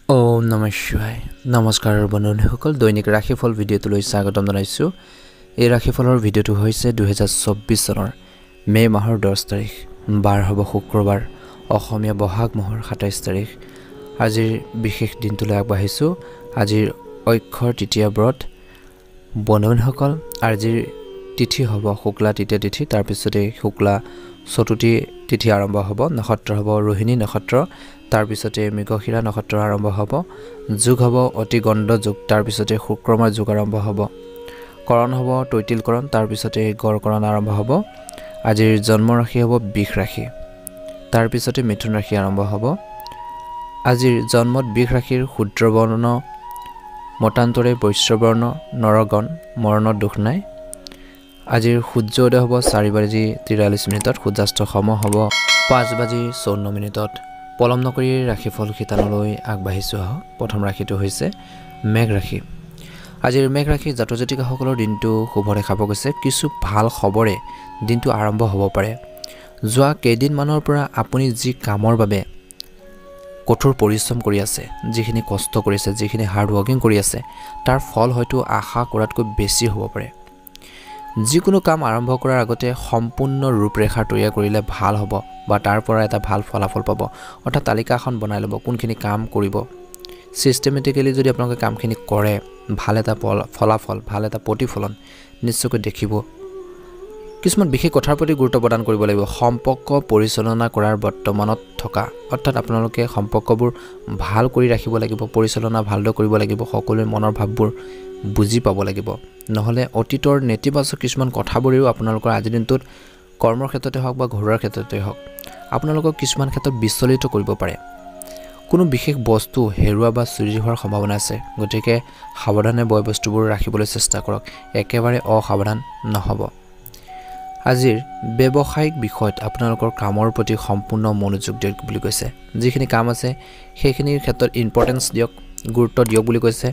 ওম নমঃ শিৱায় নমস্কাৰ বন্ধুসকল দৈনিক ৰাশিফল ভিডিঅ'টোলৈ স্বাগতম জনাইছোঁ। এই ৰাশিফলৰ ভিডিঅ'টো হৈছে 2024 চনৰ মে মাহৰ 10 তাৰিখ বাৰ হ'ব শুক্ৰবাৰ অসমীয়া বহাগ মাহৰ 27 তাৰিখ। আজিৰ বিশেষ দিনটোলৈ আগবাঢ়িছোঁ। আজিৰ অক্ষৰ তৃতীয়া ব্ৰত বন্ধুসকল আজিৰ তিথি হ'ব শুক্লা তৃতীয়া তিথি, তাৰ পিছতে শুক্লা চতুৰ্থী তিথি আৰম্ভ হ'ব। নক্ষত্ৰ হ'ব ৰোহিণী নক্ষত্ৰ, তাৰ পিছতে মৃগশিৰা নক্ষত্ৰ আৰম্ভ হ'ব। যোগ হ'ব অতি গণ্ড যোগ, তাৰ পিছতে শুক্ৰমাৰ যোগ আৰম্ভ হ'ব। কৰণ হ'ব তৈতিলকৰণ, তাৰ পিছতে গড়কৰণ আৰম্ভ হ'ব। আজিৰ জন্ম ৰাশি হ'ব বৃষ ৰাশি, তাৰ পিছতে মিথুন ৰাশি আৰম্ভ হ'ব। আজিৰ জন্মত বৃষ ৰাশিৰ শূদ্ৰবৰ্ণ মতান্তৰে বৈশ্যবৰ্ণ নৰগণ মৰণত দুখ নাই। আজিৰ সূৰ্য উদয় হ'ব 4:43 সূৰ্যাস্ত সময় হ'ব 5:54 পলম নকৰি ৰাশিফল শিতানলৈ আগবাঢ়িছোঁ। আহক প্ৰথম ৰাশিটো হৈছে মেঘ ৰাশি। আজিৰ মেঘ ৰাশি জাতক জাতিকাসকলৰ দিনটো শুভ দেখা পোৱা গৈছে। কিছু ভাল খবৰে দিনটো আৰম্ভ হ'ব পাৰে। যোৱা কেইদিনমানৰ পৰা আপুনি যি কামৰ বাবে কঠোৰ পৰিশ্ৰম কৰি আছে, যিখিনি কষ্ট কৰিছে, যিখিনি হাৰ্ড ৱৰ্কিং কৰি আছে, তাৰ ফল হয়তো আশা কৰাতকৈ বেছি হ'ব পাৰে। যিকোনো কাম আৰম্ভ কৰাৰ আগতে সম্পূৰ্ণ ৰূপৰেখা তৈয়াৰ কৰিলে ভাল হ'ব বা তাৰ পৰা এটা ভাল ফলাফল পাব। অৰ্থাৎ তালিকা এখন বনাই ল'ব কোনখিনি কাম কৰিব। ছিষ্টেমেটিকেলি যদি আপোনালোকে কামখিনি কৰে, ভাল এটা ফলাফল, ভাল এটা প্ৰতিফলন নিশ্চয়কৈ দেখিব। কিছুমান বিশেষ কথাৰ প্ৰতি গুৰুত্ব প্ৰদান কৰিব লাগিব। সম্পৰ্ক পৰিচালনা কৰাৰ বৰ্তমানত থকা, অৰ্থাৎ আপোনালোকে সম্পৰ্কবোৰ ভাল কৰি ৰাখিব লাগিব, পৰিচালনা ভালদৰে কৰিব লাগিব, সকলোৰে মনৰ ভাৱবোৰ বুজি পাব লাগিব। নহ'লে অতীতৰ নেতিবাচক কিছুমান কথাবোৰেও আপোনালোকৰ আজিৰ দিনটোত কৰ্মৰ ক্ষেত্ৰতে হওক বা ঘৰুৱাৰ ক্ষেত্ৰতে হওক আপোনালোকক কিছুমান ক্ষেত্ৰত বিচলিত কৰিব পাৰে। কোনো বিশেষ বস্তু হেৰুৱা বা চুৰি হোৱাৰ সম্ভাৱনা আছে, গতিকে সাৱধানে বয় বস্তুবোৰ ৰাখিবলৈ চেষ্টা কৰক, একেবাৰে অসাৱধান নহ'ব। আজিৰ ব্যৱসায়িক বিষয়ত আপোনালোকৰ কামৰ প্ৰতি সম্পূৰ্ণ মনোযোগ দিয়ক বুলি কৈছে। যিখিনি কাম আছে সেইখিনিৰ ক্ষেত্ৰত ইম্পৰ্টেঞ্চ দিয়ক, গুৰুত্ব দিয়ক বুলি কৈছে।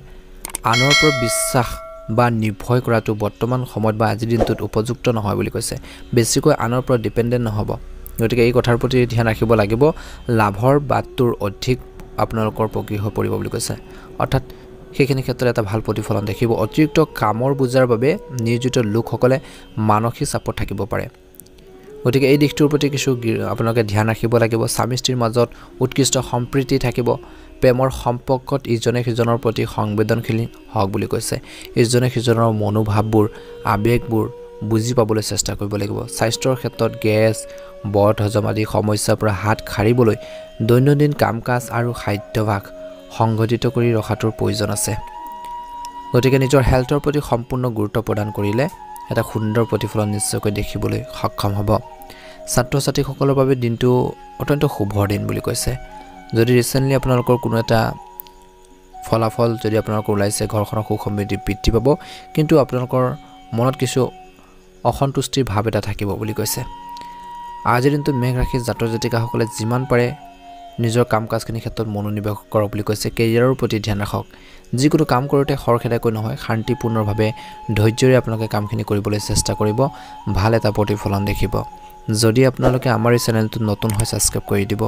আনৰ ওপৰত বিশ্বাস বা নিৰ্ভয় কৰাটো বৰ্তমান সময়ত বা আজিৰ দিনটোত উপযুক্ত নহয় বুলি কৈছে। বেছিকৈ আনৰ ওপৰত ডিপেণ্ডেণ্ট নহ'ব, গতিকে এই কথাৰ প্ৰতি ধ্যান ৰাখিব লাগিব। লাভৰ বাটটোৰ অধিক আপোনালোকৰ পকী হৈ পৰিব বুলি কৈছে, অৰ্থাৎ সেইখিনি ক্ষেত্ৰত এটা ভাল প্ৰতিফলন দেখিব। অতিৰিক্ত কামৰ বোজাৰ বাবে নিয়োজিত লোকসকলে মানসিক চাপত থাকিব পাৰে, গতিকে এই দিশটোৰ প্ৰতি কিছু আপোনালোকে ধ্যান ৰাখিব লাগিব। স্বামী স্ত্ৰীৰ মাজত উৎকৃষ্ট সম্প্ৰীতি থাকিব। প্ৰেমৰ সম্পৰ্কত ইজনে সিজনৰ প্ৰতি সংবেদনশীল হওক বুলি কৈছে। ইজনে সিজনৰ মনোভাৱবোৰ, আৱেগবোৰ বুজি পাবলৈ চেষ্টা কৰিব লাগিব। স্বাস্থ্যৰ ক্ষেত্ৰত গেছ, বদ হজম আদি সমস্যাৰ পৰা হাত সাৰিবলৈ দৈনন্দিন কাম কাজ আৰু খাদ্যাভ্যাস সংগঠিত কৰি ৰখাটোৰ প্ৰয়োজন আছে। গতিকে নিজৰ হেল্থৰ প্ৰতি সম্পূৰ্ণ গুৰুত্ব প্ৰদান কৰিলে এটা সুন্দৰ প্ৰতিফলন নিশ্চয়কৈ দেখিবলৈ সক্ষম হ'ব। ছাত্ৰ ছাত্ৰীসকলৰ বাবে দিনটো অত্যন্ত শুভৰ দিন বুলি কৈছে। যদি ৰিচেণ্টলি আপোনালোকৰ কোনো এটা ফলাফল যদি আপোনালোকৰ ওলাইছে, ঘৰখনৰ সুখ সমৃদ্ধি বৃদ্ধি পাব, কিন্তু আপোনালোকৰ মনত কিছু অসন্তুষ্টিৰ ভাৱ এটা থাকিব বুলি কৈছে। আজিৰ দিনটোত মেঘ ৰাশিৰ জাতক জাতিকাসকলে যিমান পাৰে নিজৰ কাম কাজখিনিৰ ক্ষেত্ৰত মনোনিৱেশ কৰক বুলি কৈছে। কেৰিয়াৰৰ প্ৰতি ধ্যান ৰাখক। যিকোনো কাম কৰোঁতে খৰখেদাকৈ নহয়, শান্তিপূৰ্ণভাৱে ধৈৰ্যৰে আপোনালোকে কামখিনি কৰিবলৈ চেষ্টা কৰিব, ভাল এটা প্ৰতিফলন দেখিব। যদি আপোনালোকে আমাৰ এই চেনেলটোত নতুন হয় ছাবস্ক্ৰাইব কৰি দিব।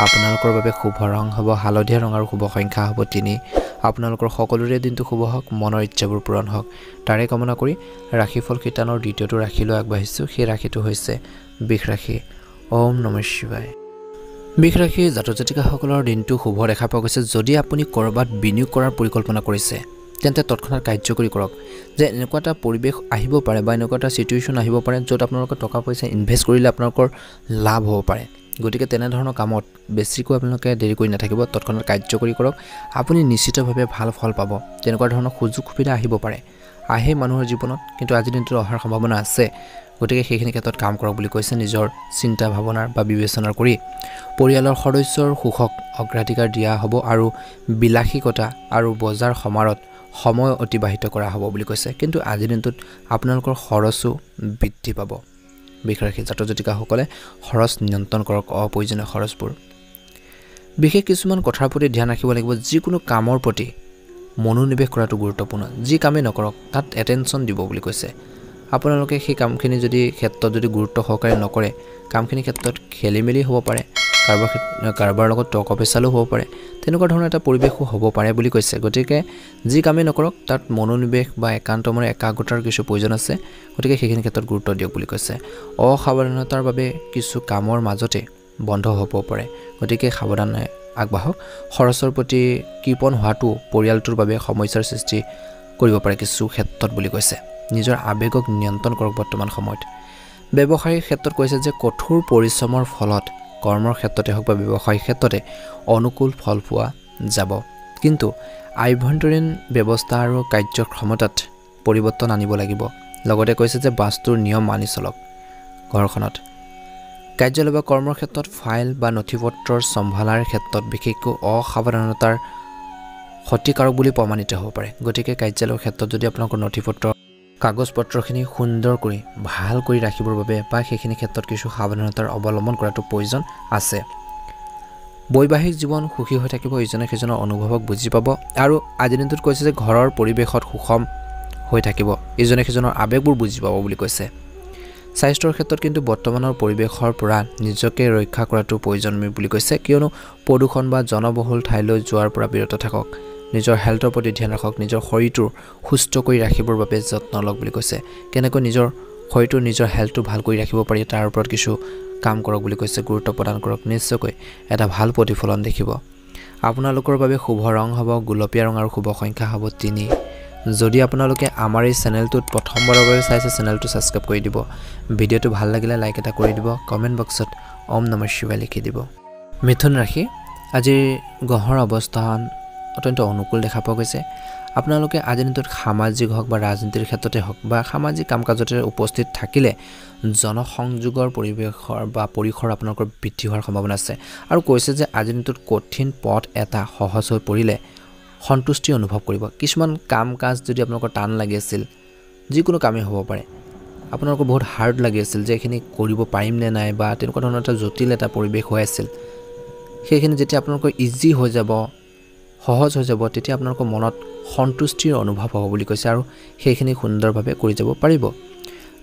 আপোনালোকৰ বাবে শুভ ৰং হ'ব হালধীয়া ৰং আৰু শুভ সংখ্যা হ'ব 3। আপোনালোকৰ সকলোৰে দিনটো শুভ হওক, মনৰ ইচ্ছাবোৰ পূৰণ হওক, তাৰে কামনা কৰি ৰাশিফল শিতানৰ দ্বিতীয়টো ৰাশিলৈ আগবাঢ়িছোঁ। সেই ৰাশিটো হৈছে বৃষ ৰাশি। ওম নমঃ শিৱায়। বৃষ ৰাশিৰ জাতক জাতিকাসকলৰ দিনটো শুভ দেখা পোৱা গৈছে। যদি আপুনি ক'ৰবাত বিনিয়োগ কৰাৰ পৰিকল্পনা কৰিছে, তেন্তে তৎক্ষণাত কাৰ্যকৰী কৰক। যে এনেকুৱা এটা পৰিৱেশ আহিব পাৰে বা এনেকুৱা এটা ছিটুৱেশ্যন আহিব পাৰে য'ত আপোনালোকৰ টকা পইচা ইনভেষ্ট কৰিলে আপোনালোকৰ লাভ হ'ব পাৰে। গতিকে তেনেধৰণৰ কামত বেছিকৈ আপোনালোকে দেৰি কৰি নাথাকিব, তৎক্ষণাত কাৰ্যকৰী কৰক। আপুনি নিশ্চিতভাৱে ভাল ফল পাব। তেনেকুৱা ধৰণৰ সুযোগ সুবিধা আহিব পাৰে, আহে মানুহৰ জীৱনত, কিন্তু আজিৰ দিনটোত অহাৰ সম্ভাৱনা আছে। গতিকে সেইখিনি ক্ষেত্ৰত কাম কৰক বুলি কৈছে। নিজৰ চিন্তা ভাৱনাৰ বা বিবেচনা কৰি পৰিয়ালৰ সদস্যৰ সুখক অগ্ৰাধিকাৰ দিয়া হ'ব আৰু বিলাসিকতা আৰু বজাৰ সমাৰত সময় অতিবাহিত কৰা হ'ব বুলি কৈছে। কিন্তু আজিৰ দিনটোত আপোনালোকৰ খৰচো বৃদ্ধি পাব। বৃষ ৰাশিৰ জাতক জাতিকাসকলে খৰচ নিয়ন্ত্ৰণ কৰক, অপ্ৰয়োজনীয় খৰচবোৰ। বিশেষ কিছুমান কথাৰ প্ৰতি ধ্যান ৰাখিব লাগিব। যিকোনো কামৰ প্ৰতি মনোনিৱেশ কৰাটো গুৰুত্বপূৰ্ণ। যি কামেই নকৰক তাত এটেনশ্যন দিব বুলি কৈছে। আপোনালোকে সেই কামখিনি যদি ক্ষেত্ৰত যদি গুৰুত্ব সহকাৰে নকৰে, কামখিনিৰ ক্ষেত্ৰত খেলি মেলি হ'ব পাৰে। কাৰোবাৰ লগত টক পেচালো হ'ব পাৰে তেনেকুৱা ধৰণৰ এটা পৰিৱেশো হ'ব পাৰে বুলি কৈছে গতিকে যি কামেই নকৰক তাত মনোনিৱেশ বা একান্ত মনে একাগ্ৰতাৰ কিছু প্ৰয়োজন আছে গতিকে সেইখিনি ক্ষেত্ৰত গুৰুত্ব দিয়ক বুলি কৈছে অসাৱধানতাৰ বাবে কিছু কামৰ মাজতে বন্ধ হ'ব পাৰে গতিকে সাৱধানে আগবাঢ়ক খৰচৰ প্ৰতি কৃপণ হোৱাটো পৰিয়ালটোৰ বাবে সমস্যাৰ সৃষ্টি কৰিব পাৰে কিছু ক্ষেত্ৰত বুলি কৈছে নিজৰ আবেগক নিয়ন্ত্ৰণ কৰক বৰ্তমান সময়ত ব্যৱসায়িক ক্ষেত্ৰত কৈছে যে কঠোৰ পৰিশ্ৰমৰ ফলত কৰ্মৰ ক্ষেত্ৰতে হওক বা ব্যৱসায়িক ক্ষেত্ৰতে অনুকূল ফল পোৱা যাব কিন্তু আভ্যন্তৰীণ ব্যৱস্থা আৰু কাৰ্যক্ষমতাত পৰিৱৰ্তন আনিব লাগিব লগতে কৈছে যে বাস্তুৰ নিয়ম মানি চলক ঘৰখনত কাৰ্যালয় বা কৰ্মৰ ক্ষেত্ৰত ফাইল বা নথিপত্ৰৰ সম্ভালাৰ ক্ষেত্ৰত বিশেষকৈ অসাৱধানতাৰ ক্ষতিকাৰক বুলি প্ৰমাণিত হ'ব পাৰে গতিকে কাৰ্যালয়ৰ ক্ষেত্ৰত যদি আপোনালোকৰ নথিপত্ৰ কাগজ পত্ৰখিনি সুন্দৰ কৰি ভাল কৰি ৰাখিবৰ বাবে বা সেইখিনি ক্ষেত্ৰত কিছু সাৱধানতাৰ অৱলম্বন কৰাটো প্ৰয়োজন আছে বৈবাহিক জীৱন সুখী হৈ থাকিব ইজনে সিজনৰ অনুভৱক বুজি পাব আৰু আজি দিনটোত কৈছে যে ঘৰৰ পৰিৱেশত সুষম হৈ থাকিব ইজনে সিজনৰ আবেগবোৰ বুজি পাব বুলি কৈছে স্বাস্থ্যৰ ক্ষেত্ৰত কিন্তু বৰ্তমানৰ পৰিৱেশৰ পৰা নিজকে ৰক্ষা কৰাটো প্ৰয়োজন বুলি কৈছে কিয়নো প্ৰদূষণ বা জনবহুল ঠাইলৈ যোৱাৰ পৰা বিৰত থাকক নিজৰ হেল্থৰ প্ৰতি ধ্যান ৰাখক নিজৰ শৰীৰটো সুস্থ কৰি ৰাখিবৰ বাবে যত্ন লওক বুলি কৈছে কেনেকৈ নিজৰ শৰীৰটো নিজৰ হেল্থটো ভাল কৰি ৰাখিব পাৰি তাৰ ওপৰত কিছু কাম কৰক বুলি কৈছে গুৰুত্ব প্ৰদান কৰক নিশ্চয়কৈ এটা ভাল প্ৰতিফলন দেখিব আপোনালোকৰ বাবে শুভ ৰং হ'ব গুলপীয়া ৰং আৰু শুভ সংখ্যা হ'ব 3 যদি আপোনালোকে আমাৰ এই চেনেলটোত প্ৰথমবাৰৰ বাবে চাইছে চেনেলটো সাবস্ক্ৰাইব কৰি দিব ভিডিঅ'টো ভাল লাগিলে লাইক এটা কৰি দিব কমেন্ট বক্সত ওম নমঃ শিৱায় লিখি দিব মিথুন ৰাশি আজিৰ গ্ৰহৰ অৱস্থান অত্যন্ত অনুকূল দেখা পোৱা গৈছে আপোনালোকে আজি দিনটোত সামাজিক হওক বা ৰাজনীতিৰ ক্ষেত্ৰতে হওক বা সামাজিক কাম-কাজতে উপস্থিত থাকিলে জনসংযোগৰ পৰিৱেশৰ বা পৰিসৰ আপোনালোকৰ বৃদ্ধি হোৱাৰ সম্ভাৱনা আছে আৰু কৈছে যে আজি দিনটোত কঠিন পথ এটা সহজ হৈ পৰিলে সন্তুষ্টি অনুভৱ কৰিব কিছুমান কাম-কাজ যদি আপোনালোকৰ টান লাগি আছিল যিকোনো কামেই হ'ব পাৰে আপোনালোকৰ বহুত হাৰ্ড লাগি আছিল যে এখিনি কৰিব পাৰিম নে নাই বা তেনেকুৱা ধৰণৰ এটা জটিল এটা পৰিৱেশ হৈ আছিল সেইখিনি যেতিয়া আপোনালোকৰ ইজি হৈ যাব সহজ হৈ যাব তেতিয়া আপোনালোকৰ মনত সন্তুষ্টিৰ অনুভৱ হ'ব বুলি কৈছে আৰু সেইখিনি সুন্দৰভাৱে কৰি যাব পাৰিব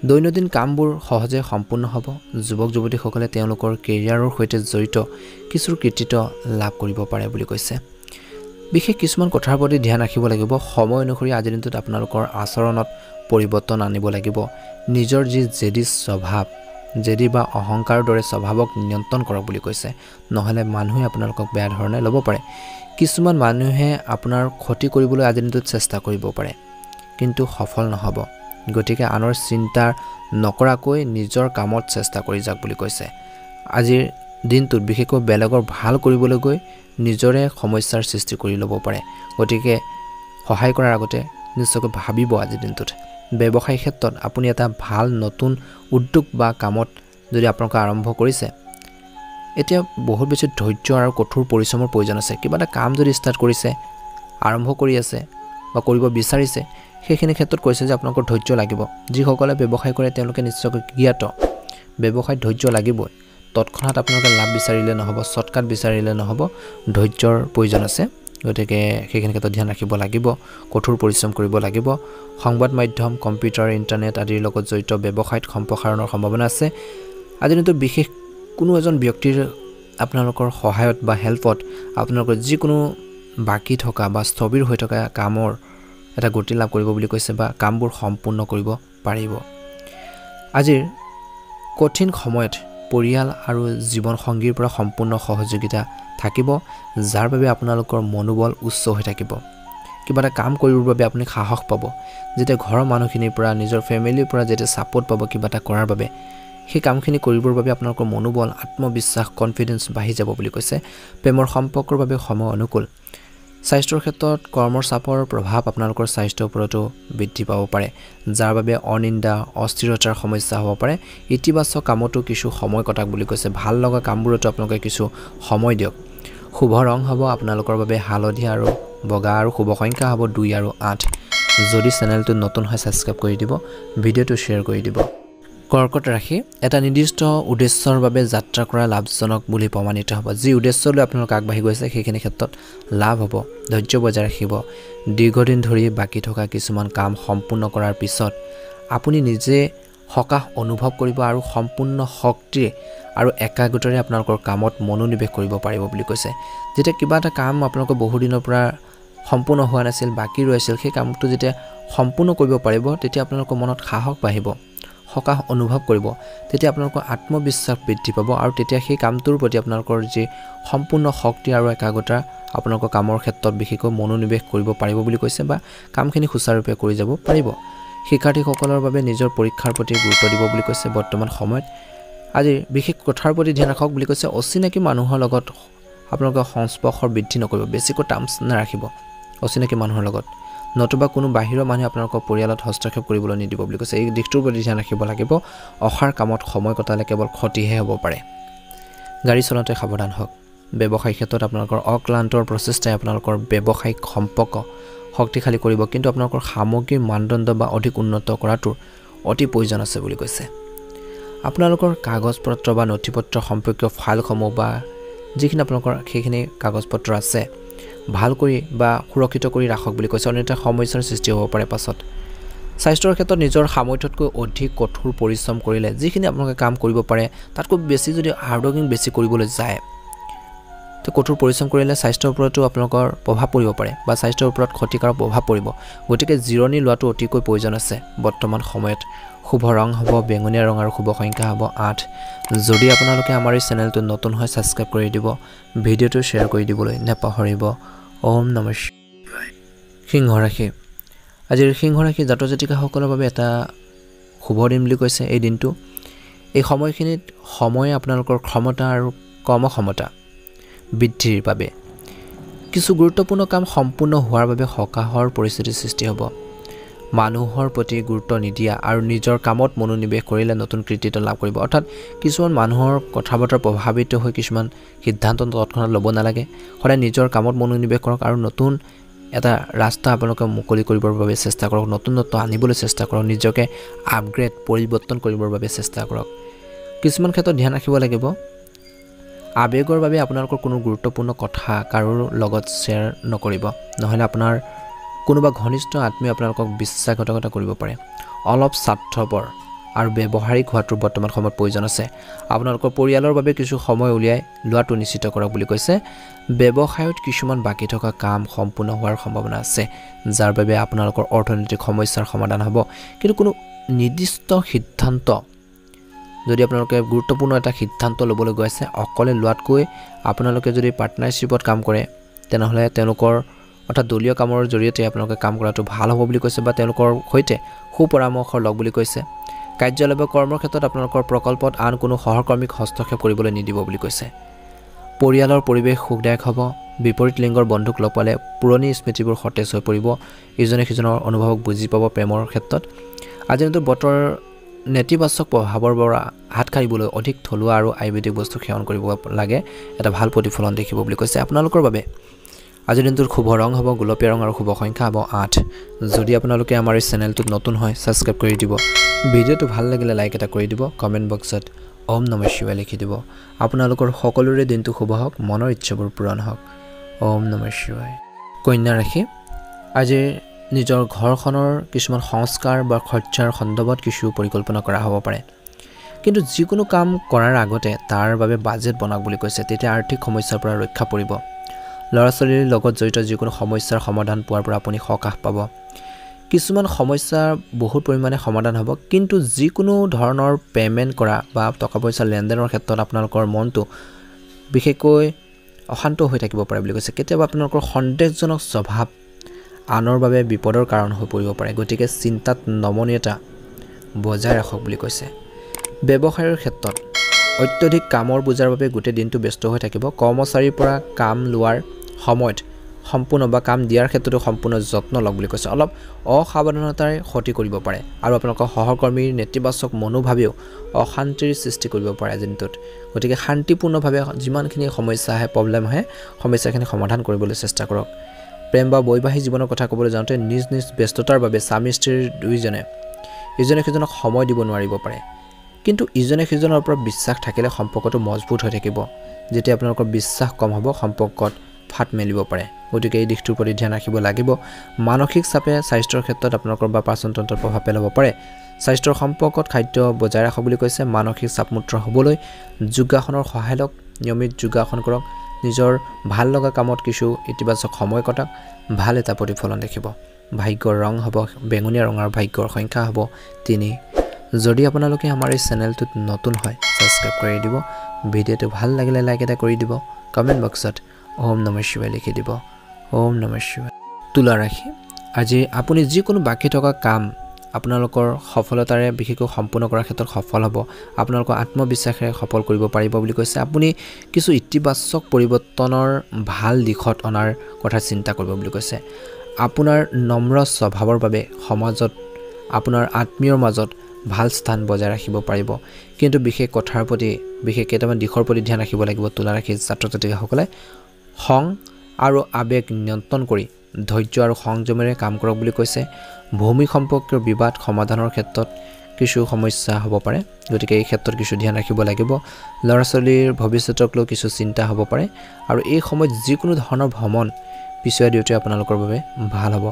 দৈনন্দিন কামবোৰ সহজে সম্পূৰ্ণ হ'ব যুৱক যুৱতীসকলে তেওঁলোকৰ কেৰিয়াৰৰ সৈতে জড়িত কিছু কৃতিত্ব লাভ কৰিব পাৰে বুলি কৈছে বিশেষ কিছুমান কথাৰ প্ৰতি ধ্যান ৰাখিব লাগিব সময় অনুসৰি আজি দিনটোত আপোনালোকৰ আচৰণত পৰিৱৰ্তন আনিব লাগিব নিজৰ যি জেদি স্বভাৱ জেদি বা অহংকাৰৰ দৰে স্বভাৱক নিয়ন্ত্ৰণ কৰক বুলি কৈছে নহলে মানুহে আপোনালোকক বেয়া ধৰণে ল'ব পাৰে কিছুমান মানুহে আপোনাৰ ক্ষতি কৰিবলৈ আজি দিনটোত চেষ্টা কৰিব পাৰে কিন্তু সফল নহব গতিকে আনৰ চিন্তা নকৰাকৈ নিজৰ কামত চেষ্টা কৰি যাওক বুলি কৈছে আজিৰ দিনটোত বিশেষকৈ বেলেগৰ ভাল কৰিবলৈ গৈ নিজৰে সমস্যাৰ সৃষ্টি কৰি ল'ব পাৰে গতিকে সহায় কৰাৰ আগতে নিশ্চয়কৈ ভাবিব আজিৰ দিনটোত ব্যৱসায়িক ক্ষেত্ৰত আপুনি এটা ভাল নতুন উদ্যোগ বা কামত যদি আপোনালোকে আৰম্ভ কৰিছে এতিয়া বহুত বেছি ধৈৰ্য আৰু কঠোৰ পৰিশ্ৰমৰ প্ৰয়োজন আছে কিবা এটা কাম যদি ষ্টাৰ্ট কৰিছে আৰম্ভ কৰি আছে বা কৰিব বিচাৰিছে সেইখিনি ক্ষেত্ৰত কৈছে যে আপোনালোকৰ ধৈৰ্য লাগিব যিসকলে ব্যৱসায় কৰে তেওঁলোকে নিশ্চয়কৈ জ্ঞাত ব্যৱসায়ত ধৈৰ্য লাগিবই তৎক্ষণাত আপোনালোকে লাভ বিচাৰিলে নহব শৰ্টকাট বিচাৰিলে নহব ধৈৰ্যৰ প্ৰয়োজন আছে গতিকে সেইখিনি ক্ষেত্ৰত ধ্যান ৰাখিব লাগিব কঠোৰ পৰিশ্ৰম কৰিব লাগিব সংবাদ মাধ্যম কম্পিউটাৰ ইন্টাৰনেট আদিৰ লগত জড়িত ব্যৱসায়ত সম্প্ৰসাৰণৰ সম্ভাৱনা আছে আজি দিনটো বিশেষ কোনো এজন ব্যক্তিৰ আপোনালোকৰ সহায়ত বা হেল্পত আপোনালোকৰ যিকোনো বাকি থকা বা স্থবিৰ হৈ থকা কামৰ এটা গতি লাভ কৰিব বুলি কৈছে বা কামবোৰ সম্পূৰ্ণ কৰিব পাৰিব আজিৰ কঠিন সময়ত পৰিয়াল আৰু জীৱন সংগীৰ পৰা সম্পূৰ্ণ সহযোগিতা থাকিব যাৰ বাবে আপোনালোকৰ মনোবল উচ্চ হৈ থাকিব কিবা এটা কাম কৰিবৰ বাবে আপুনি সাহস পাব যেতিয়া ঘৰৰ মানুহখিনিৰ পৰা নিজৰ ফেমিলিৰ পৰা যেতিয়া সাপোৰ্ট পাব কিবা এটা কৰাৰ বাবে সেই কামখিনি কৰিবৰ বাবে আপোনালোকৰ মনোবল আত্মবিশ্বাস কনফিডেন্স বাঢ়ি যাব বুলি কৈছে প্ৰেমৰ সম্পৰ্কৰ বাবে সময় অনুকূল স্বাস্থ্যৰ ক্ষেত্ৰত কৰ্মৰ চাপৰ প্ৰভাৱ আপোনালোকৰ স্বাস্থ্যৰ ওপৰতো বৃদ্ধি পাব পাৰে যাৰ বাবে অনিন্দা অস্থিৰতাৰ সমস্যা হ'ব পাৰে ইতিবাচক কামতো কিছু সময় কটাক বুলি কৈছে ভাল লগা কামবোৰতো আপোনালোকে কিছু সময় দিয়ক শুভ ৰং হ'ব আপোনালোকৰ বাবে হালধীয়া আৰু বগা আৰু শুভ সংখ্যা হ'ব 2 আৰু 8 যদি চেনেলটো নতুন হয় সাবস্ক্ৰাইব কৰি দিব ভিডিঅ'টো শ্বেয়াৰ কৰি দিব কৰ্কট ৰাশি এটা নিৰ্দিষ্ট উদ্দেশ্যৰ বাবে যাত্ৰা কৰা লাভজনক বুলি প্ৰমাণিত হ'ব যি উদ্দেশ্যলৈ আপোনালোক আগবাঢ়ি গৈছে সেইখিনি ক্ষেত্ৰত লাভ হ'ব ধৈৰ্য বজাই ৰাখিব দীৰ্ঘদিন ধৰি বাকি থকা কিছুমান কাম সম্পূৰ্ণ কৰাৰ পিছত আপুনি নিজে সকাহ অনুভৱ কৰিব আৰু সম্পূৰ্ণ শক্তিৰে আৰু একাগ্ৰতাৰে আপোনালোকৰ কামত মনোনিৱেশ কৰিব পাৰিব বুলি কৈছে যেতিয়া কিবা এটা কাম আপোনালোকৰ বহু দিনৰ পৰা সম্পূৰ্ণ হোৱা নাছিল বাকি ৰৈছিল সেই কামটো যেতিয়া সম্পূৰ্ণ কৰিব পাৰিব তেতিয়া আপোনালোকৰ মনত সাহস বাঢ়িব সকাহ অনুভৱ কৰিব তেতিয়া আপোনালোকৰ আত্মবিশ্বাস বৃদ্ধি পাব আৰু তেতিয়া সেই কামটোৰ প্ৰতি আপোনালোকৰ যি সম্পূৰ্ণ শক্তি আৰু একাগ্ৰতা আপোনালোকৰ কামৰ ক্ষেত্ৰত বিশেষকৈ মনোনিৱেশ কৰিব পাৰিব বুলি কৈছে বা কামখিনি সুচাৰুৰূপে কৰি যাব পাৰিব শিক্ষাৰ্থীসকলৰ বাবে নিজৰ পৰীক্ষাৰ প্ৰতি গুৰুত্ব দিব বুলি কৈছে বৰ্তমান সময়ত আজি বিশেষ কথাৰ প্ৰতি ধ্যান ৰাখক বুলি কৈছে অচিনাকি মানুহৰ লগত আপোনালোকৰ সংস্পৰ্শৰ বৃদ্ধি নকৰিব বেছিকৈ টাৰ্মছ নাৰাখিব অচিনাকি মানুহৰ লগত নতুবা কোনো বাহিৰৰ মানুহে আপোনালোকৰ পৰিয়ালত হস্তক্ষেপ কৰিবলৈ নিদিব বুলি কৈছে এই দিশটোৰ প্ৰতি ধ্যান ৰাখিব লাগিব অখাৰ কামত সময় কটালে কেৱল ক্ষতিহে হ'ব পাৰে গাড়ী চলাওঁতে সাৱধান হওক ব্যৱসায়িক ক্ষেত্ৰত আপোনালোকৰ অক্লান্তৰ প্ৰচেষ্টাই আপোনালোকৰ ব্যৱসায়িক সম্পৰ্ক শক্তিশালী কৰিব কিন্তু আপোনালোকৰ সামগ্ৰীৰ মানদণ্ড বা অধিক উন্নত কৰাটো অতি প্ৰয়োজন আছে বুলি কৈছে আপোনালোকৰ কাগজ পত্ৰ বা নথিপত্ৰ সম্পৰ্কীয় ফাইলসমূহ বা যিখিনি আপোনালোকৰ সেইখিনি কাগজ পত্ৰ আছে ভাল কৰি বা সুৰক্ষিত কৰি ৰাখক বুলি কৈছে অন্যথা সমস্যাৰ সৃষ্টি হ'ব পাৰে পাছত স্বাস্থ্যৰ ক্ষেত্ৰত নিজৰ সামৰ্থ্যতকৈ অধিক কঠোৰ পৰিশ্ৰম কৰিলে যিখিনি আপোনালোকে কাম কৰিব পাৰে তাতকৈ বেছি যদি হাৰ্ডৱৰ্কিং বেছি কৰিবলৈ যায় তো কঠোৰ পৰিশ্ৰম কৰিলে স্বাস্থ্যৰ ওপৰতো আপোনালোকৰ প্ৰভাৱ পৰিব পাৰে বা স্বাস্থ্যৰ ওপৰত ক্ষতিকাৰক প্ৰভাৱ পৰিব গতিকে জিৰণি লোৱাটো অতিকৈ প্ৰয়োজন আছে বৰ্তমান সময়ত শুভ ৰং হ'ব বেঙুনীয়া ৰং আৰু শুভ সংখ্যা হ'ব 8 যদি আপোনালোকে আমাৰ এই চেনেলটো নতুন হয় সাবস্ক্ৰাইব কৰি দিব ভিডিঅ'টো শ্বেয়াৰ কৰি দিবলৈ নেপাহৰিব ওম নমঃ শিৱায় সিংহ ৰাশি আজিৰ সিংহ ৰাশি জাতক জাতিকাসকলৰ বাবে এটা শুভ দিন বুলি কৈছে এই দিনটো এই সময়খিনিত সময় আপোনালোকৰ ক্ষমতা আৰু কৰ্মক্ষমতা বৃদ্ধিৰ বাবে কিছু গুৰুত্বপূৰ্ণ কাম সম্পূৰ্ণ হোৱাৰ বাবে সকাহৰ পৰিস্থিতিৰ সৃষ্টি হ'ব মানুহৰ প্ৰতি গুৰুত্ব নিদিয়া আৰু নিজৰ কামত মনোনিৱেশ কৰিলে নতুন কৃতিত্ব লাভ কৰিব অৰ্থাৎ কিছুমান মানুহৰ কথা বতৰা প্ৰভাৱিত হৈ কিছুমান সিদ্ধান্ত তৎক্ষণাত ল'ব নালাগে সদায় নিজৰ কামত মনোনিৱেশ কৰক আৰু নতুন এটা ৰাস্তা আপোনালোকে মুকলি কৰিবৰ বাবে চেষ্টা কৰক নতুনত্ব আনিবলৈ চেষ্টা কৰক নিজকে আপগ্ৰেড পৰিৱৰ্তন কৰিবৰ বাবে চেষ্টা কৰক কিছুমান ক্ষেত্ৰত ধ্যান ৰাখিব লাগিব আবেগৰ বাবে আপোনালোকৰ কোনো গুৰুত্বপূৰ্ণ কথা কাৰো লগত শ্বেয়াৰ নকৰিব নহলে আপোনাৰ কোনোবা ঘনিষ্ঠ আত্মীয় আপোনালোকক বিশ্বাসঘাতকতা কৰিব পাৰে অলপ স্বাৰ্থপৰ আৰু ব্যৱহাৰিক হোৱাটো বৰ্তমান সময়ত প্ৰয়োজন আছে আপোনালোকৰ পৰিয়ালৰ বাবে কিছু সময় উলিয়াই লোৱাটো নিশ্চিত কৰক বুলি কৈছে ব্যৱসায়ত কিছুমান বাকি থকা কাম সম্পূৰ্ণ হোৱাৰ সম্ভাৱনা আছে যাৰ বাবে আপোনালোকৰ অৰ্থনৈতিক সমস্যাৰ সমাধান হ'ব কিন্তু কোনো নিৰ্দিষ্ট সিদ্ধান্ত যদি আপোনালোকে গুৰুত্বপূৰ্ণ এটা সিদ্ধান্ত ল'বলৈ গৈ আছে অকলে লোৱাতকৈ আপোনালোকে যদি পাৰ্টনাৰশ্বিপত কাম কৰে তেনেহলে তেওঁলোকৰ অৰ্থাৎ দলীয় কামৰ জৰিয়তে আপোনালোকে কাম কৰাটো ভাল হ'ব বুলি কৈছে বা তেওঁলোকৰ সৈতে সুপৰামৰ্শ লওক বুলি কৈছে কাৰ্যালয় বা কৰ্মৰ ক্ষেত্ৰত আপোনালোকৰ প্ৰকল্পত আন কোনো সহকৰ্মীক হস্তক্ষেপ কৰিবলৈ নিদিব বুলি কৈছে পৰিয়ালৰ পৰিৱেশ সুখদায়ক হ'ব বিপৰীত লিংগৰ বন্ধুক লগ পালে পুৰণি স্মৃতিবোৰ সতেজ হৈ পৰিব ইজনে সিজনৰ অনুভৱক বুজি পাব প্ৰেমৰ ক্ষেত্ৰত আজি দিনটো বতৰ নেতিবাচক প্ৰভাৱৰ পৰা হাত সাৰিবলৈ অধিক থলুৱা আৰু আয়ুৰ্বেদিক বস্তু সেৱন কৰিব লাগে এটা ভাল প্ৰতিফলন দেখিব বুলি কৈছে আপোনালোকৰ বাবে আজিৰ দিনটোৰ শুভ ৰং হ'ব গোলপীয়া ৰং আৰু শুভ সংখ্যা হ'ব 8 যদি আপোনালোকে আমাৰ এই চেনেলটোত নতুন হয় সাবস্ক্ৰাইব কৰি দিব ভিডিঅ'টো ভাল লাগিলে লাইক এটা কৰি দিব কমেন্ট বক্সত ওম নমঃ শিৱায় লিখি দিব আপোনালোকৰ সকলোৰে দিনটো শুভ হওক মনৰ ইচ্ছাবোৰ পূৰণ হওক ওম নমঃ শিৱায় কন্যা ৰাশি আজি নিজৰ ঘৰখনৰ কিছুমান সংস্কাৰ বা খৰচাৰ সন্দৰ্ভত কিছু পৰিকল্পনা কৰা হ'ব পাৰে কিন্তু যিকোনো কাম কৰাৰ আগতে তাৰ বাবে বাজেট বনাওক বুলি কৈছে তেতিয়া আৰ্থিক সমস্যাৰ পৰা ৰক্ষা পৰিব লৰাছোৱালীৰ লগত জড়িত যিকোনো সমস্যাৰ সমাধান পোৱাৰ পৰা আপুনি সকাহ পাব কিছুমান সমস্যা বহুত পৰিমাণে সমাধান হ'ব কিন্তু যিকোনো ধৰণৰ পেমেন্ট কৰা বা টকা পইচা লেনদেনৰ ক্ষেত্ৰত আপোনালোকৰ মনটো বিশেষকৈ অশান্ত হৈ থাকিব পাৰে বুলি কৈছে কেতিয়াবা আপোনালোকৰ সন্দেহজনক স্বভাৱ আনৰ বাবে বিপদৰ কাৰণ হৈ পৰিব পাৰে গতিকে চিন্তাত নমনীয়তা বজাই ৰাখক বুলি কৈছে ব্যৱসায়ৰ ক্ষেত্ৰত অত্যধিক কামৰ বুজাৰ বাবে গোটেই দিনটো ব্যস্ত হৈ থাকিব কৰ্মচাৰীৰ পৰা কাম লোৱাৰ সময়ত সম্পূৰ্ণ বা কাম দিয়াৰ ক্ষেত্ৰতো সম্পূৰ্ণ যত্ন লওক বুলি কৈছে অলপ অসাৱধানতাৰে ক্ষতি কৰিব পাৰে আৰু আপোনালোকৰ সহকৰ্মীৰ নেতিবাচক মনোভাৱেও অশান্তিৰ সৃষ্টি কৰিব পাৰে দিনটোত গতিকে শান্তিপূৰ্ণভাৱে যিমানখিনি সমস্যা আহে প্ৰব্লেম আহে সমস্যাখিনি সমাধান কৰিবলৈ চেষ্টা কৰক প্ৰেম বা বৈবাহিক জীৱনৰ কথা ক'বলৈ যাওঁতে নিজ নিজ ব্যস্ততাৰ বাবে স্বামী স্ত্ৰীৰ দুইজনে ইজনে সিজনক সময় দিব নোৱাৰিব পাৰে কিন্তু ইজনে সিজনৰ ওপৰত বিশ্বাস থাকিলে সম্পৰ্কটো মজবুত হৈ থাকিব যেতিয়া আপোনালোকৰ বিশ্বাস কম হ'ব সম্পৰ্কত ফাট মেলিব পাৰে গতিকে এই দিশটোৰ প্ৰতি ধ্যান ৰাখিব লাগিব মানসিক চাপে স্বাস্থ্যৰ ক্ষেত্ৰত আপোনালোকৰ বা পাচনতন্ত্ৰৰ প্ৰভাৱ পেলাব পাৰে স্বাস্থ্যৰ সম্পৰ্কত খাদ্য বজাই ৰাখক বুলি কৈছে মানসিক চাপমুক্ত হ'বলৈ যোগাসনৰ সহায় লওক নিয়মিত যোগাসন কৰক নিজৰ ভাল লগা কামত কিছু ইতিবাচক সময় কটাওক ভাল এটা প্ৰতিফলন দেখিব ভাগ্যৰ ৰং হ'ব বেঙুনীয়া ৰঙৰ ভাগ্যৰ সংখ্যা হ'ব 3 যদি আপোনালোকে আমাৰ এই চেনেলটোত নতুন হয় সাবস্ক্ৰাইব কৰি দিব ভিডিঅ'টো ভাল লাগিলে লাইক এটা কৰি দিব কমেন্ট বক্সত ওম নমঃ শিৱায় লিখি দিব ওম নমঃ শিৱায় তুলা ৰাশি আজি আপুনি যিকোনো বাকি থকা কাম আপোনালোকৰ সফলতাৰে বিশেষকৈ সম্পূৰ্ণ কৰাৰ ক্ষেত্ৰত সফল হ'ব আপোনালোকৰ আত্মবিশ্বাসৰে সফল কৰিব পাৰিব বুলি কৈছে আপুনি কিছু ইতিবাচক পৰিৱৰ্তনৰ ভাল দিশত অনাৰ কথা চিন্তা কৰিব বুলি কৈছে আপোনাৰ নম্ৰ স্বভাৱৰ বাবে সমাজত আপোনাৰ আত্মীয়ৰ মাজত ভাল স্থান বজাই ৰাখিব পাৰিব কিন্তু বিশেষ কথাৰ প্ৰতি বিশেষ কেইটামান দিশৰ প্ৰতি ধ্যান ৰাখিব লাগিব তুলা ৰাশিৰ ছাত্ৰ-ছাত্ৰীসকলে খং আৰু আবেগ নিয়ন্ত্ৰণ কৰি ধৈৰ্য আৰু সংযমেৰে কাম কৰক বুলি কৈছে ভূমি সম্পৰ্কীয় বিবাদ সমাধানৰ ক্ষেত্ৰত কিছু সমস্যা হ'ব পাৰে গতিকে এই ক্ষেত্ৰত কিছু ধ্যান ৰাখিব লাগিব ল'ৰা-ছোৱালীৰ ভৱিষ্যতক লৈ কিছু চিন্তা হ'ব পাৰে আৰু এই সময়ত যিকোনো ধৰণৰ ভ্ৰমণ পিছুৱাই দিওঁতে আপোনালোকৰ বাবে ভাল হ'ব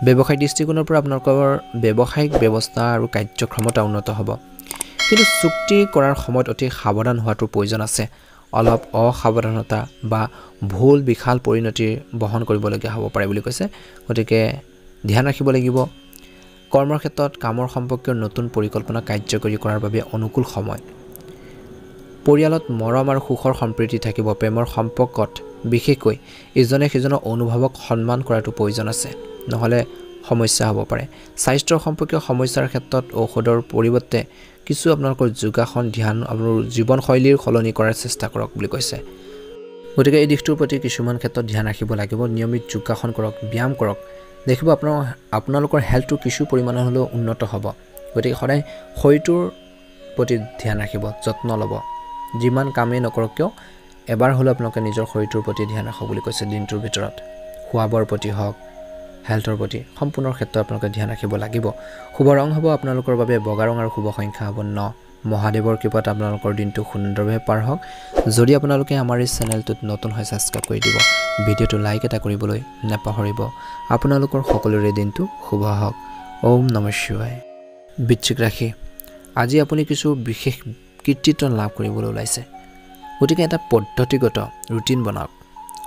ব্যৱসায়িক দৃষ্টিকোণৰ পৰা আপোনালোকৰ ব্যৱসায়িক ব্যৱস্থা আৰু কাৰ্যক্ষমতা উন্নত হ'ব কিন্তু চুক্তি কৰাৰ সময়ত অতি সাৱধান হোৱাটো প্ৰয়োজন আছে অলপ অসাৱধানতা বা ভুল বিশাল পৰিণতি বহন কৰিবলগীয়া হ'ব পাৰে বুলি কৈছে গতিকে ধ্যান ৰাখিব লাগিব কৰ্মৰ ক্ষেত্ৰত কামৰ সম্পৰ্কীয় নতুন পৰিকল্পনা কাৰ্যকৰী কৰাৰ বাবে অনুকূল সময় পৰিয়ালত মৰম আৰু সুখৰ সম্প্ৰীতি থাকিব প্ৰেমৰ সম্পৰ্কত বিশেষকৈ ইজনে সিজনৰ অনুভৱক সন্মান কৰাটো প্ৰয়োজন আছে নহলে সমস্যা হ'ব পাৰে স্বাস্থ্যৰ সম্পৰ্কীয় সমস্যাৰ ক্ষেত্ৰত ঔষধৰ পৰিৱৰ্তে কিছু আপোনালোকৰ যোগাসন ধ্যান আৰু জীৱনশৈলীৰ সলনি কৰাৰ চেষ্টা কৰক বুলি কৈছে গতিকে এই দিশটোৰ প্ৰতি কিছুমান ক্ষেত্ৰত ধ্যান ৰাখিব লাগিব নিয়মিত যোগাসন কৰক ব্যায়াম কৰক দেখিব আপোনালোকৰ হেল্থটো কিছু পৰিমাণৰ হ'লেও উন্নত হ'ব গতিকে সদায় শৰীৰটোৰ প্ৰতি ধ্যান ৰাখিব যত্ন ল'ব যিমান কামেই নকৰক কিয় এবাৰ হ'লে আপোনালোকে নিজৰ শৰীৰটোৰ প্ৰতি ধ্যান ৰাখক বুলি কৈছে দিনটোৰ ভিতৰত খোৱা-বোৱাৰ প্ৰতি হওক হেল্থৰ প্ৰতি সম্পূৰ্ণ ক্ষেত্ৰত আপোনালোকে ধ্যান ৰাখিব লাগিব শুভ ৰং হ'ব আপোনালোকৰ বাবে বগা ৰং আৰু শুভ সংখ্যা হ'ব 9 মহাদেৱৰ কৃপাত আপোনালোকৰ দিনটো সুন্দৰভাৱে পাৰ হওক যদি আপোনালোকে আমাৰ এই চেনেলটোত নতুন হয় সাবস্ক্ৰাইব কৰি দিব ভিডিঅ'টো লাইক এটা কৰিবলৈ নাপাহৰিব আপোনালোকৰ সকলোৰে দিনটো শুভ হওক ওম নমঃ শিৱায় বৃশ্চিক ৰাশি আজি আপুনি কিছু বিশেষ কৃতিত্ব লাভ কৰিবলৈ ওলাইছে গতিকে এটা পদ্ধতিগত ৰুটিন বনাওক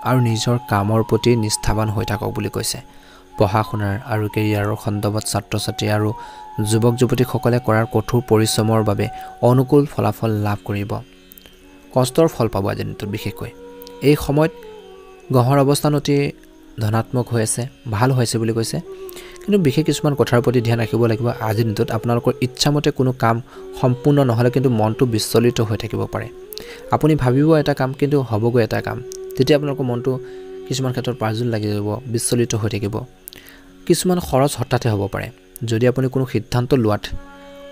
আৰু নিজৰ কামৰ প্ৰতি নিষ্ঠাবান হৈ থাকক বুলি কৈছে পঢ়া-শুনাৰ আৰু কেৰিয়াৰৰ খণ্ডত ছাত্ৰ-ছাত্ৰী আৰু যুৱক-যুৱতীসকলে কৰাৰ কঠোৰ পৰিশ্ৰমৰ বাবে অনুকূল ফলাফল লাভ কৰিব কষ্টৰ ফল পাব আজি দিনটোত বিশেষকৈ এই সময়ত গ্ৰহৰ অৱস্থান অতি ধনাত্মক হৈ আছে ভাল হৈছে বুলি কৈছে কিন্তু বিশেষ কিছুমান কথাৰ প্ৰতি ধ্যান ৰাখিব লাগিব আজি দিনটোত আপোনালোকৰ ইচ্ছামতে কোনো কাম সম্পূৰ্ণ নহ'লে কিন্তু মনটো বিচলিত হৈ থাকিব পাৰে আপুনি ভাবিব এটা কাম কিন্তু হ'বগৈ এটা কাম তেতিয়া আপোনালোকৰ মনটো কিছুমান ক্ষেত্ৰত পাৰজুল লাগি যাব বিচলিত হৈ থাকিব কিছুমান খৰচ হঠাতে হ'ব পাৰে যদি আপুনি কোনো সিদ্ধান্ত লোৱাত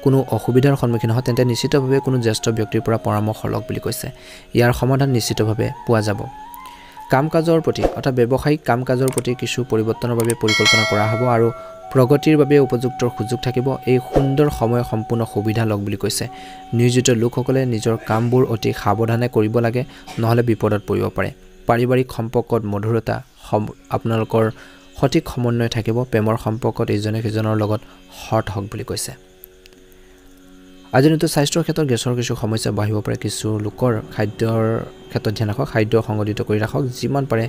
কোনো অসুবিধাৰ সন্মুখীন হয় তেন্তে নিশ্চিতভাৱে কোনো জ্যেষ্ঠ ব্যক্তিৰ পৰা পৰামৰ্শ লওক বুলি কৈছে ইয়াৰ সমাধান নিশ্চিতভাৱে পোৱা যাব কাম-কাজৰ প্ৰতি অৰ্থাৎ ব্যৱসায়িক কাম-কাজৰ প্ৰতি কিছু পৰিৱৰ্তনৰ বাবে পৰিকল্পনা কৰা হ'ব আৰু প্ৰগতিৰ বাবে উপযুক্ত সুযোগ থাকিব এই সুন্দৰ সময় সম্পূৰ্ণ সুবিধা লওক বুলি কৈছে নিয়োজিত লোকসকলে নিজৰ কামবোৰ অতি সাৱধানে কৰিব লাগে নহলে বিপদত পৰিব পাৰে পাৰিবাৰিক সম্পৰ্কত মধুৰতা আপোনালোকৰ সঠিক সমন্বয় থাকিব প্ৰেমৰ সম্পৰ্কত ইজনে সিজনৰ লগত হট হওক বুলি কৈছে আজি দিনটো স্বাস্থ্যৰ ক্ষেত্ৰত গেছৰ কিছু সমস্যা বাঢ়িব পাৰে কিছু লোকৰ খাদ্যৰ ক্ষেত্ৰত ধ্যান ৰাখক খাদ্য সংগঠিত কৰি ৰাখক যিমান পাৰে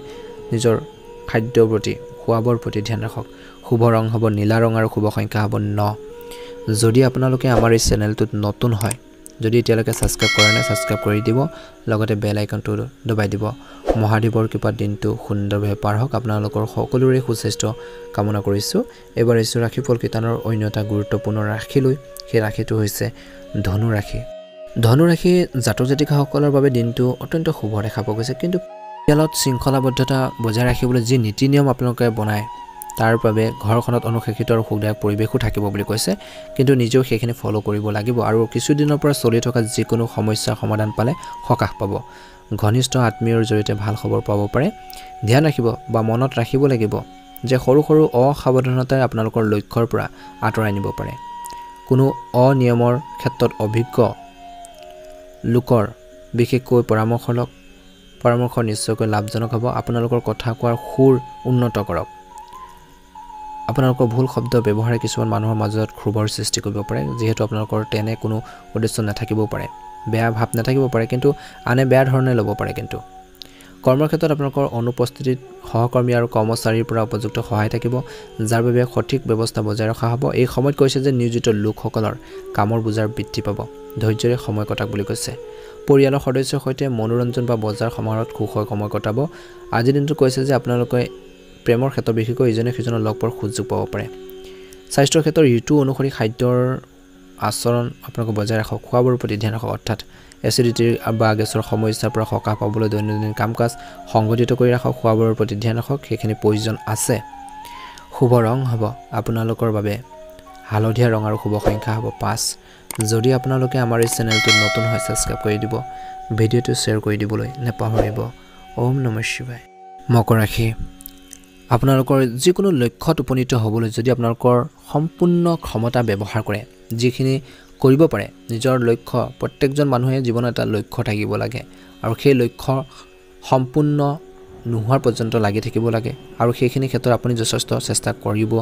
নিজৰ খাদ্যৰ প্ৰতি খোৱা-বোৱাৰ প্ৰতি ধ্যান ৰাখক শুভ ৰং হ'ব নীলা ৰং আৰু শুভ সংখ্যা হ'ব 9 যদি আপোনালোকে আমাৰ এই চেনেলটোত নতুন হয় যদি এতিয়ালৈকে সাবস্ক্ৰাইব কৰা নাই সাবস্ক্ৰাইব কৰি দিব লগতে বেল আইকনটো দবাই দিব মহাদেৱৰ কৃপাত দিনটো সুন্দৰভাৱে পাৰ হওক আপোনালোকৰ সকলোৰে সুস্বাস্থ্য কামনা কৰিছোঁ এবাৰ এই ৰাশিফল কিতানৰ অন্য এটা গুৰুত্বপূৰ্ণ ৰাশি লৈ সেই ৰাশিটো হৈছে ধনু ৰাশি ধনু ৰাশি জাতক জাতিকাসকলৰ বাবে দিনটো অত্যন্ত শুভ দেখা পোৱা গৈছে কিন্তু পৰিয়ালত শৃংখলাবদ্ধতা বজাই ৰাখিবলৈ যি নীতি নিয়ম আপোনালোকে বনায় তাৰ বাবে ঘৰখনত অনুশাসিত আৰু সুখদায়ক পৰিৱেশো থাকিব বুলি কৈছে কিন্তু নিজেও সেইখিনি ফলো কৰিব লাগিব আৰু কিছুদিনৰ পৰা চলি থকা যিকোনো সমস্যাৰ সমাধান পালে সকাহ পাব ঘনিষ্ঠ আত্মীয়ৰ জৰিয়তে ভাল খবৰ পাব পাৰে ধ্যান ৰাখিব বা মনত ৰাখিব লাগিব যে সৰু সৰু অসাৱধানতাই আপোনালোকৰ লক্ষ্যৰ পৰা আঁতৰাই নিব পাৰে কোনো অনিয়মৰ ক্ষেত্ৰত অভিজ্ঞ লোকৰ বিশেষকৈ পৰামৰ্শ লওক পৰামৰ্শ নিশ্চয়কৈ লাভজনক হ'ব আপোনালোকৰ কথা কোৱাৰ সুৰ উন্নত কৰক আপোনালোকৰ ভুল শব্দ ব্যৱহাৰে কিছুমান মানুহৰ মাজত ক্ষোভৰ সৃষ্টি কৰিব পাৰে যেহেতু আপোনালোকৰ তেনে কোনো উদ্দেশ্য নাথাকিব পাৰে বেয়া ভাৱ নাথাকিব পাৰে কিন্তু আনে বেয়া ধৰণে ল'ব পাৰে কিন্তু কৰ্মৰ ক্ষেত্ৰত আপোনালোকৰ অনুপস্থিতিত সহকৰ্মী আৰু কৰ্মচাৰীৰ পৰা উপযুক্ত সহায় থাকিব যাৰ বাবে সঠিক ব্যৱস্থা বজাই ৰখা হ'ব এই সময়ত কৈছে যে নিয়োজিত লোকসকলৰ কামৰ বোজাৰ বৃদ্ধি পাব ধৈৰ্যৰে সময় কটাক বুলি কৈছে পৰিয়ালৰ সদস্যৰ সৈতে মনোৰঞ্জন বা বজাৰ সমাৰোহত খুশৈ সময় কটাব আজি দিনটো কৈছে যে আপোনালোকে প্ৰেমৰ ক্ষেত্ৰত বিশেষকৈ ইজনে সিজনৰ লগ পোৱাৰ সুযোগ পাব পাৰে স্বাস্থ্যৰ ক্ষেত্ৰত ঋতু অনুসৰি খাদ্যৰ আচৰণ আপোনালোকে বজাই ৰাখক খোৱাবোৰৰ প্ৰতি ধ্যান ৰাখক অৰ্থাৎ এচিডিটিৰ বা গেছৰ সমস্যাৰ পৰা সকাহ পাবলৈ দৈনন্দিন কাম-কাজ সংগঠিত কৰি ৰাখক খোৱাবোৰৰ প্ৰতি ধ্যান ৰাখক সেইখিনি প্ৰয়োজন আছে শুভ ৰং হ'ব আপোনালোকৰ বাবে হালধীয়া ৰং আৰু শুভ সংখ্যা হ'ব 5 যদি আপোনালোকে আমাৰ এই চেনেলটোত নতুন হয় সাবস্ক্ৰাইব কৰি দিব ভিডিঅ'টো শ্বেয়াৰ কৰি দিবলৈ নেপাহৰিব ওম নমঃ শিৱায় মকৰ ৰাশি আপোনালোকৰ যিকোনো লক্ষ্যত উপনীত হ'বলৈ যদি আপোনালোকৰ সম্পূৰ্ণ ক্ষমতা ব্যৱহাৰ কৰে যিখিনি কৰিব পাৰে নিজৰ লক্ষ্য প্ৰত্যেকজন মানুহে জীৱনত এটা লক্ষ্য থাকিব লাগে আৰু সেই লক্ষ্য সম্পূৰ্ণ নোহোৱাৰ পৰ্যন্ত লাগি থাকিব লাগে আৰু সেইখিনি ক্ষেত্ৰত আপুনি যথেষ্ট চেষ্টা কৰিব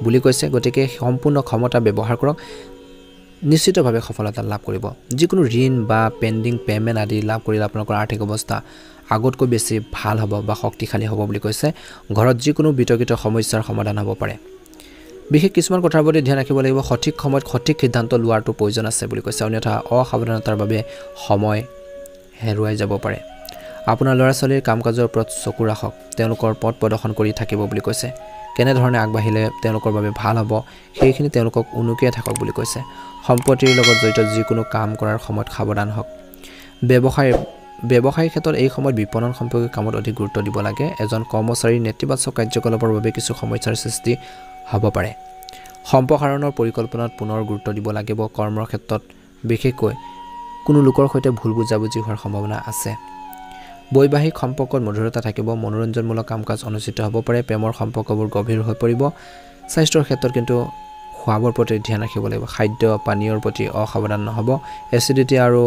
বুলি কৈছে গতিকে সম্পূৰ্ণ ক্ষমতা ব্যৱহাৰ কৰক নিশ্চিতভাৱে সফলতা লাভ কৰিব যিকোনো ঋণ বা পেন্ডিং পেমেন্ট আদি লাভ কৰিলে আপোনালোকৰ আৰ্থিক অৱস্থা আগতকৈ বেছি ভাল হ'ব বা শক্তিশালী হ'ব বুলি কৈছে ঘৰত যিকোনো বিতৰ্কিত সমস্যাৰ সমাধান হ'ব পাৰে বিশেষ কিছুমান কথাৰ প্ৰতি ধ্যান ৰাখিব লাগিব সঠিক সময়ত সঠিক সিদ্ধান্ত লোৱাটো প্ৰয়োজন আছে বুলি কৈছে অন্যথা অসাৱধানতাৰ বাবে সময় হেৰুৱাই যাব পাৰে আপোনাৰ ল'ৰা-ছোৱালীৰ কাম-কাজৰ ওপৰত চকু ৰাখক তেওঁলোকৰ পথ প্ৰদৰ্শন কৰি থাকিব বুলি কৈছে কেনে ধৰণে আগবাঢ়িলে তেওঁলোকৰ বাবে ভাল হ'ব সেইখিনি তেওঁলোকক উনুকিয়াই থাকক বুলি কৈছে সম্পত্তিৰ লগত জড়িত যিকোনো কাম কৰাৰ সময়ত সাৱধান হওক ব্যৱসায়িক ক্ষেত্ৰত এই সময়ত বিপণন সম্পৰ্কীয় কামত অধিক গুৰুত্ব দিব লাগে এজন কৰ্মচাৰীৰ নেতিবাচক কাৰ্যকলাপৰ বাবে কিছু সমস্যাৰ সৃষ্টি হ'ব পাৰে সম্প্ৰসাৰণৰ পৰিকল্পনাত পুনৰ গুৰুত্ব দিব লাগিব কৰ্মৰ ক্ষেত্ৰত বিশেষকৈ কোনো লোকৰ সৈতে ভুল বুজাবুজি হোৱাৰ সম্ভাৱনা আছে বৈবাহিক সম্পৰ্কত মধুৰতা থাকিব মনোৰঞ্জনমূলক কাম-কাজ অনুষ্ঠিত হ'ব পাৰে প্ৰেমৰ সম্পৰ্কবোৰ গভীৰ হৈ পৰিব স্বাস্থ্যৰ ক্ষেত্ৰত কিন্তু খোৱাবৰ প্ৰতি ধ্যান ৰাখিব লাগিব খাদ্য পানীয়ৰ প্ৰতি অসাৱধান নহ'ব এচিডিটি আৰু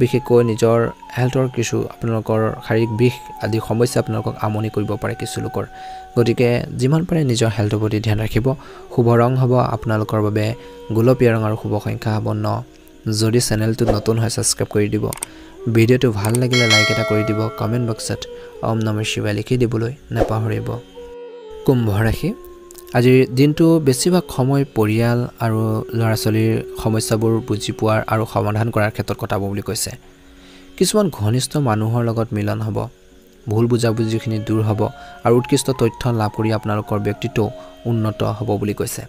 বিশেষকৈ নিজৰ হেল্থৰ কিছু আপোনালোকৰ শাৰীৰিক বিষ আদি সমস্যা আপোনালোকক আমনি কৰিব পাৰে কিছু লোকৰ গতিকে যিমান পাৰে নিজৰ হেল্থৰ প্ৰতি ধ্যান ৰাখিব শুভ ৰং হ'ব আপোনালোকৰ বাবে গোলপীয়া ৰং আৰু শুভ সংখ্যা হ'ব 9 যদি চেনেলটো নতুন হয় সাবস্ক্ৰাইব কৰি দিব ভিডিঅ'টো ভাল লাগিলে লাইক এটা কৰি দিব কমেন্ট বক্সত ওম নমঃ শিৱায় লিখি দিবলৈ নেপাহৰিব কুম্ভ ৰাশি আজিৰ দিনটো বেছিভাগ সময় পৰিয়াল আৰু ল'ৰা-ছোৱালীৰ সমস্যাবোৰ বুজি পোৱাৰ আৰু সমাধান কৰাৰ ক্ষেত্ৰত কটাব বুলি কৈছে কিছুমান ঘনিষ্ঠ মানুহৰ লগত মিলন হ'ব ভুল বুজাবুজিখিনি দূৰ হ'ব আৰু উৎকৃষ্ট তথ্য লাভ কৰি আপোনালোকৰ ব্যক্তিত্ব উন্নত হ'ব বুলি কৈছে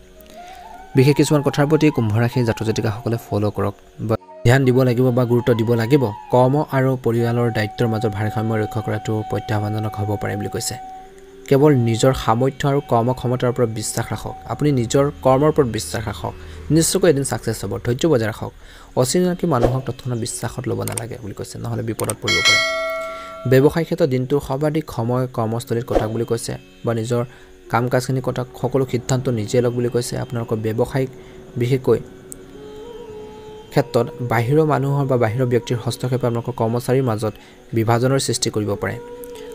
বিশেষ কিছুমান কথাৰ প্ৰতি কুম্ভ ৰাশিৰ জাতক-জাতিকাসকলে ফলো কৰক বা ধ্যান দিব লাগিব বা গুৰুত্ব দিব লাগিব কৰ্ম আৰু পৰিয়ালৰ দায়িত্বৰ মাজত ভাৰসাম্য ৰক্ষা কৰাটো প্ৰত্যাহ্বানজনক হ'ব পাৰে বুলি কৈছে কেৱল নিজৰ সামৰ্থ্য আৰু কৰ্মক্ষমতাৰ ওপৰত বিশ্বাস ৰাখক আপুনি নিজৰ কৰ্মৰ ওপৰত বিশ্বাস ৰাখক নিশ্চয়কৈ এদিন সাকসেছ হ'ব ধৈৰ্য বজাই ৰাখক অচিনাকি মানুহক তৎক্ষণাৎ বিশ্বাসত ল'ব নালাগে বুলি কৈছে নহলে বিপদত পৰিব পাৰে ব্যৱসায়িক ক্ষেত্ৰত দিনটোৰ সৰ্বাধিক সময় কৰ্মস্থলীত কটাক বুলি কৈছে বা নিজৰ কাম-কাজখিনি কটাক সকলো সিদ্ধান্ত নিজে লওক বুলি কৈছে আপোনালোকৰ ব্যৱসায়িক বিশেষকৈ ক্ষেত্ৰত বাহিৰৰ মানুহৰ বা বাহিৰৰ ব্যক্তিৰ হস্তক্ষেপে আপোনালোকৰ কৰ্মচাৰীৰ মাজত বিভাজনৰ সৃষ্টি কৰিব পাৰে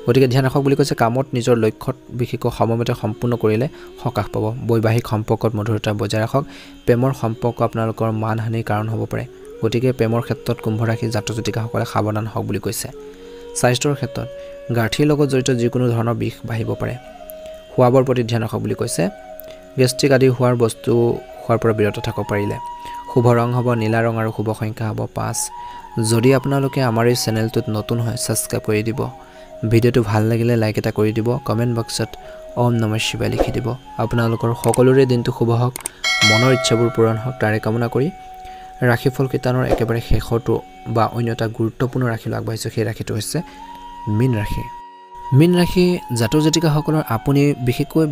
গতিকে ধ্যান ৰাখক বুলি কৈছে কামত নিজৰ লক্ষ্যত বিশেষকৈ সময়মতে সম্পূৰ্ণ কৰিলে সকাহ পাব বৈবাহিক সম্পৰ্কত মধুৰতা বজাই ৰাখক প্ৰেমৰ সম্পৰ্ক আপোনালোকৰ মানহানিৰ কাৰণ হ'ব পাৰে গতিকে প্ৰেমৰ ক্ষেত্ৰত কুম্ভ ৰাশিৰ জাতক-জাতিকাসকলে সাৱধান হওক বুলি কৈছে স্বাস্থ্যৰ ক্ষেত্ৰত গাঁঠিৰ লগত জড়িত যিকোনো ধৰণৰ বিষ বাঢ়িব পাৰে খোৱাবৰ প্ৰতি ধ্যান ৰাখক বুলি কৈছে গেষ্ট্ৰিক আদি হোৱাৰ বস্তু খোৱাৰ পৰা বিৰত থাকক পাৰিলে শুভ ৰং হ'ব নীলা ৰং আৰু শুভ সংখ্যা হ'ব 5 যদি আপোনালোকে আমাৰ এই চেনেলটোত নতুন হয় সাবস্ক্ৰাইব কৰি দিব ভিডিঅ'টো ভাল লাগিলে লাইক এটা কৰি দিব কমেন্ট বক্সত ওম নমঃ শিৱায় লিখি দিব আপোনালোকৰ সকলোৰে দিনটো শুভ হওক মনৰ ইচ্ছাবোৰ পূৰণ হওক তাৰে কামনা কৰি ৰাশিফল কিতানৰ একেবাৰে শেষৰটো বা অন্য এটা গুৰুত্বপূৰ্ণ ৰাশিলৈ আগবাঢ়িছে সেই ৰাশিটো হৈছে মীন ৰাশি জাতক-জাতিকাসকলৰ আপুনি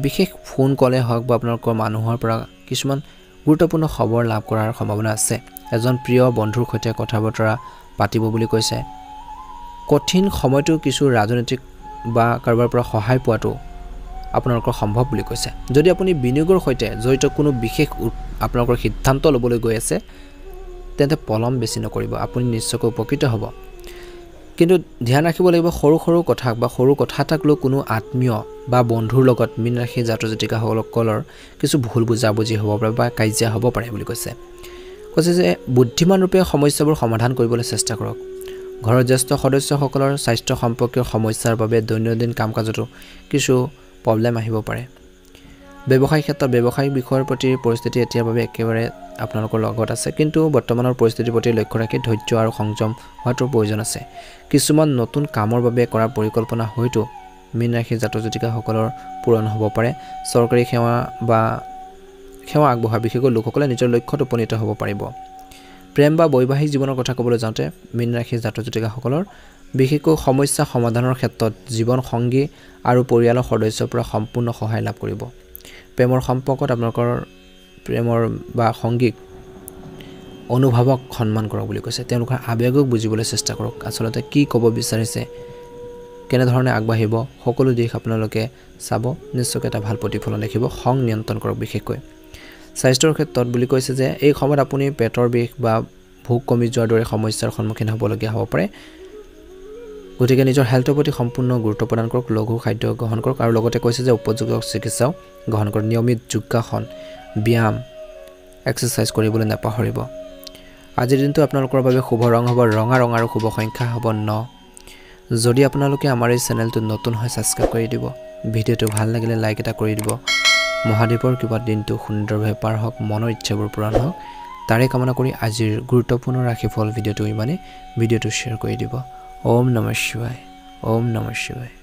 বিশেষ ফোন কলে হওক বা আপোনালোকৰ মানুহৰ পৰা কিছুমান গুৰুত্বপূৰ্ণ খবৰ লাভ কৰাৰ সম্ভাৱনা আছে এজন প্ৰিয় বন্ধুৰ সৈতে কথা বতৰা পাতিব বুলি কৈছে কঠিন সময়টো কিছু ৰাজনৈতিক বা কাৰোবাৰ পৰা সহায় পোৱাটো আপোনালোকৰ সম্ভৱ বুলি কৈছে যদি আপুনি বিনিয়োগৰ সৈতে জড়িত কোনো বিশেষ আপোনালোকৰ সিদ্ধান্ত ল'বলৈ গৈ আছে তেন্তে পলম বেছি নকৰিব আপুনি নিশ্চয়কৈ উপকৃত হ'ব কিন্তু ধ্যান ৰাখিব লাগিব সৰু সৰু কথা বা সৰু কথা এটাক লৈ কোনো আত্মীয় বা বন্ধুৰ লগত মীন ৰাশি জাতক জাতিকাসকলৰ কিছু ভুল বুজাবুজি হ'ব পাৰে বা কাজিয়া হ'ব পাৰে বুলি কৈছে যে বুদ্ধিমান ৰূপে সমস্যাবোৰ সমাধান কৰিবলৈ চেষ্টা কৰক ঘৰৰ জ্যেষ্ঠ সদস্যসকলৰ স্বাস্থ্য সম্পৰ্কীয় সমস্যাৰ বাবে দৈনন্দিন কাম-কাজতো কিছু প্ৰব্লেম আহিব পাৰে ব্যৱসায়িক ক্ষেত্ৰত ব্যৱসায়িক বিষয়ৰ প্ৰতি পৰিস্থিতি এতিয়াৰ বাবে একেবাৰে আপোনালোকৰ লগত আছে কিন্তু বৰ্তমানৰ পৰিস্থিতিৰ প্ৰতি লক্ষ্য ৰাখি ধৈৰ্য আৰু সংযম হোৱাটো প্ৰয়োজন আছে কিছুমান নতুন কামৰ বাবে কৰা পৰিকল্পনা হয়তো মীন ৰাশি জাতক জাতিকাসকলৰ পূৰণ হ'ব পাৰে চৰকাৰী সেৱা আগবঢ়োৱা বিশেষকৈ লোকসকলে নিজৰ লক্ষ্যত উপনীত হ'ব পাৰিব প্ৰেম বা বৈবাহিক জীৱনৰ কথা ক'বলৈ যাওঁতে মীন ৰাশি জাতক জাতিকাসকলৰ বিশেষকৈ সমস্যা সমাধানৰ ক্ষেত্ৰত জীৱন সংগী আৰু পৰিয়ালৰ সদস্যৰ পৰা সম্পূৰ্ণ সহায় লাভ কৰিব প্ৰেমৰ সম্পৰ্কত আপোনালোকৰ প্ৰেমৰ বা সংগীক অনুভৱক সন্মান কৰক বুলি কৈছে তেওঁলোকৰ আবেগক বুজিবলৈ চেষ্টা কৰক আচলতে কি ক'ব বিচাৰিছে কেনে ধৰণে আগবাঢ়িব সকলো দিশ আপোনালোকে চাব নিশ্চয়কৈ এটা ভাল প্ৰতিফলন দেখিব খং নিয়ন্ত্ৰণ কৰক বিশেষকৈ স্বাস্থ্যৰ ক্ষেত্ৰত বুলি কৈছে যে এই সময়ত আপুনি পেটৰ বিষ বা ভোক কমি যোৱাৰ দৰে সমস্যাৰ সন্মুখীন হ'বলগীয়া হ'ব পাৰে গতিকে নিজৰ হেল্থৰ প্ৰতি সম্পূৰ্ণ গুৰুত্ব প্ৰদান কৰক লঘু খাদ্য গ্ৰহণ কৰক আৰু লগতে কৈছে যে উপযুক্ত চিকিৎসাও গ্ৰহণ কৰক নিয়মিত যোগাসন ব্যায়াম এক্সাৰসাইজ কৰিবলৈ নাপাহৰিব আজিৰ দিনটো আপোনালোকৰ বাবে শুভ ৰং হ'ব ৰঙা আৰু শুভ সংখ্যা হ'ব 9 যদি আপোনালোকে আমাৰ এই চেনেলটো নতুন হয় সাবস্ক্ৰাইব কৰি দিব ভিডিঅ'টো ভাল লাগিলে লাইক এটা কৰি দিব মহাদেৱৰ কিবা দিনটো সুন্দৰভাৱে পাৰ হওক মনৰ ইচ্ছাবোৰ পূৰণ হওক তাৰে কামনা কৰি আজিৰ গুৰুত্বপূৰ্ণ ৰাশিফল ভিডিঅ'টো ইমানে ভিডিঅ'টো শ্বেয়াৰ কৰি দিব ওম নমঃ শিৱায়